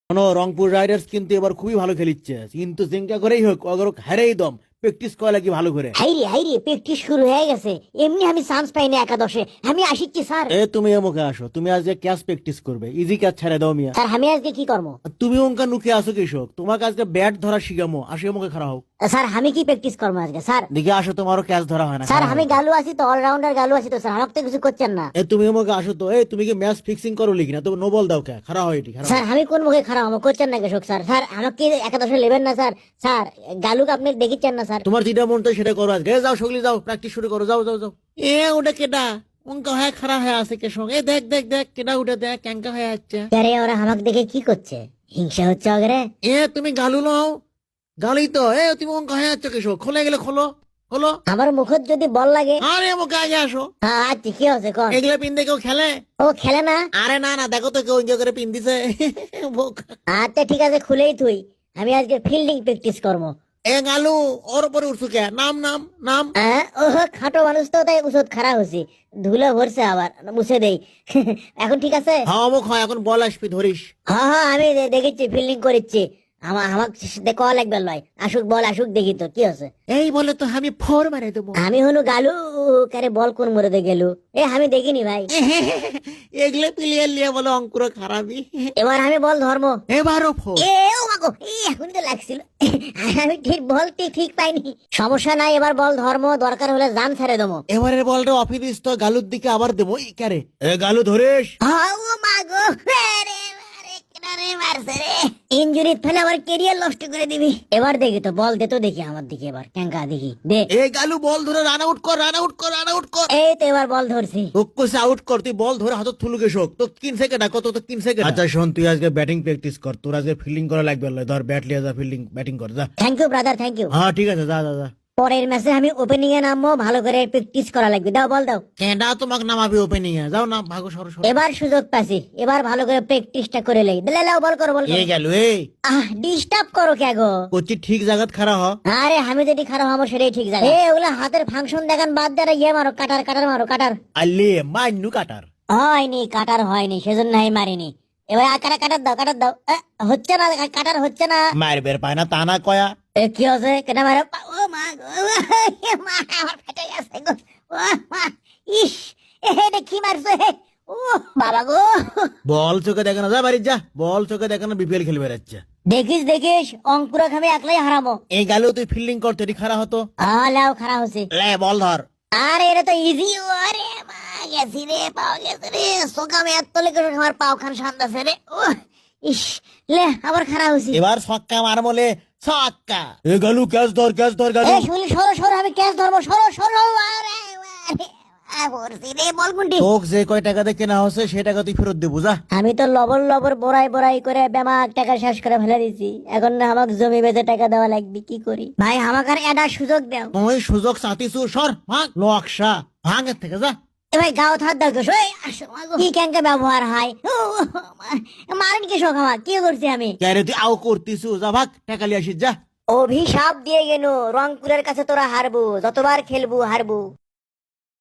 শোনো, রংপুর রাইডার্স কিন্তু এবার খুবই ভালো খেলিচ্ছে, কিন্তু জিঙ্কা করেই হোক অগর হারেই দম প্র্যাকটিস করা লাগি ভালো করে। হাইরে প্র্যাকটিস শুরু হয়ে গেছে। এমনি আমি চান্স পাই না একাদশে, আমি আসিচ্ছি স্যার। তুমি এমকে আসো, তুমি আজকে ক্যাচ প্র্যাকটিস করবে, ইজি ক্যাচ ছেড়ে দাও মিয়া। স্যার আমি আজকে কি করবো? তুমি অঙ্কা নুকে আসো কৃষক, তোমাকে আজকে ব্যাট ধরা শিখামো, আসো এমকে খারাপ হোক। স্যার আমি কি প্র্যাকটিস করবো আজকে স্যার? দেখে আসো, তোমারও ক্যাচ ধরা হয় না। স্যার আমি গালু আছি তো, অলরাউন্ডার গালু আছি তো স্যার, আমাকে তো কিছু করছেন না। তুমি এমকে আসো তো। তুমি কি ম্যাচ ফিক্সিং করো লিখি না, তুমি নো বল দাও কে খারাপ হয় এটি খারাপ। স্যার আমি কোন মুখে খারাপ আমার করছেন না কৃষক স্যার? স্যার আমাকে একাদশে নেবেন না স্যার? স্যার গালুকে আপনি দেখিচ্ছেন না স্যার? তোমার যেটা মন চায় সেটা করো আজকে। যাও সকলি যাও, প্র্যাকটিস শুরু করো, যাও যাও যাও। ওটা কেডা অঙ্কা হয়ে খারাপ হয়ে আছে কৃষক? দেখ দেখ দেখ কেডা উঠে দেখ ক্যাঙ্কা হয়ে যাচ্ছে। আরে ওরা আমাকে দেখে কি করছে? হিংসা হচ্ছে ওগরে? তুমি গালু লও, গালই তো। তুমি অঙ্কা হয়ে যাচ্ছে কৃষক, খোলে গেলে খোলো খোলো। আমার মুখত যদি বল লাগে? আরে মুখে আগে আসো। হ্যাঁ আচ্ছা কি হচ্ছে কোন? এগুলো পিন দিয়ে কেউ খেলে? ও খেলে না? আরে না না, দেখো তো কেউ এনজয় করে পিন দিছে। আচ্ছা ঠিক আছে খুলেই তুই, আমি আজকে ফিল্ডিং প্র্যাকটিস করবো। গালু ওর উপরে উঠছু কে? নাম নাম নাম। ও খাটো মানুষ তো, তাই উচত খারাপ হয়েছি, ধুলো ভরছে আবার, মুছে দেই। এখন ঠিক আছে? হ্যাঁ মুখ হয়, এখন বল আসবি ধরিস। হ্যাঁ আমি দেখেছি ফিল্ডিং করেছি। আমাকে কল লাগবে লয়, আসুক বল আসুক দেখি তো কি আছে। এই বলে তো আমি ফোর মারে দেবো। আমি হনু গালু, কারে বল কোন মরে দে গেলু? আমি দেখিনি ভাই। এগুলো প্লেয়ার লিয়ে বলে অঙ্কুর খারাপই। এবার আমি বল ধর্ম। এবারও ফোর। ও মাগো, এখন তো লাগছিল। আমি ঠিক বল ঠিক পাইনি। সমস্যা নাই, এবার বল ধর্ম, দরকার হলে জান ছেড়ে দেবো। এবারের বলটা অফি দিস তো, গালুর দিকে আবার দেবো। কারে গালু ধরিস। ও মাগো, ইঞ্জুরি ফেলে আবার কেরিয়ার নষ্ট করে দিবি। এবার দেখি তো, বল দে তো দেখি আমার দিকে, এবার ক্যাঙ্কা দেখি দে। গালু বল ধরে রান আউট কর, রান আউট কর, রান আউট কর। এই তো এবার বল ধরছি। তোকে আউট কর, তুই বল ধরে হাতত থুলু গেছক তো 3 সেকেন্ড কত তো 3 সেকেন্ড। আচ্ছা শোন, তুই আজকে ব্যাটিং প্র্যাকটিস কর, তোর আজকে ফিল্ডিং করা লাগবে। ধর ব্যাট লিয়ে যা, ফিল্ডিং ব্যাটিং কর যা। Thank you brother, thank you. হ্যাঁ ঠিক আছে, যা যা যা। পরের ম্যাচে আমি ওপেনিং এ নামবো, ভালো করে প্র্যাকটিস করা লাগবে। দাও বল দাও। কেডা তোমাকে নামাবি ওপেনিং এ? যাও না, ভাগো সরো সরো। এবার সুযোগ পাচ্ছি, এবার ভালো করে প্র্যাকটিসটা করে লই। দিলে লাও বল করো, বল করো। গেল ডিস্টার্ব করো কে গো? করছি ঠিক জায়গাত খারাপ হ। আরে আমি যেটি খারাপ হবো সেটাই ঠিক জায়গা। ওগুলা হাতের ফাংশন দেখান বাদ দিয়ে মারো, কাটার কাটার মারো, কাটার। আল্লে মাইনু কাটার হয়নি, কাটার হয়নি, সেজন্য আমি মারিনি। এবার কাটার দাও, কাটার দাও। হচ্ছে না, কাটার হচ্ছে না। মার বের পায় না তা না কয়া। কি হচ্ছে? কেন মারো? ও মা গো, মা আমার ফেটে গেছে গো। ও মা, ইস, এটা কি মারছো হে? ও বাবা গো। বল চোখে দেখে না, যা বাড়ি যা। বল চোখে দেখে না, বিপিএল খেলবে যাচ্ছে। দেখিস অঙ্কুরক আমি একলাই হারাবো। গেল তুই ফিল্ডিং করতে, এটি খারাপ হতো। লাও খারাপ হচ্ছে। লে বল ধর। আরে এটা তো ইজি। আরে মা, গেছি রে, পাও গেছে রে, সোকামে এত লেগে আমার পাও খান শান্তাছে রে। ও ইস, লে আবার খারাপ হচ্ছে। এবার ছক্কা মার বলে ছক্কা। গালু ক্যাচ ধর, ক্যাচ ধর গালু। শুনি সরো, আমি ক্যাচ ধরবো, সরো। আরে পড়ছি রে, বল কোনটি? তোক যে কয় টাকা দিয়ে কেনা হচ্ছে সেই টাকা তুই ফেরত দেবো যা। আমি তো লবর বড়াই করে বেমাক টাকা শেষ করে ফেলে দিছি। এখন না আমাকে জমি বেচে টাকা দেওয়া লাগবে, কি করি ভাই? আমাকে আর একটা সুযোগ দাও। তুই সুযোগ চাতিছু, সর ভাগ নকশা ভাঙের থেকে যা। ভাই গাও থার দাও কি ক্যাঙ্কে ব্যবহার হয়? মারেন কি শোক আমার, কি করছি আমি? ক্যারে তুই আও করতিছু, যা ভাগ টাকা লিয়ে আসিস যা। অভিশাপ দিয়ে গেল, রংপুরের কাছে তোরা হারবো, যতবার খেলবো হারবো।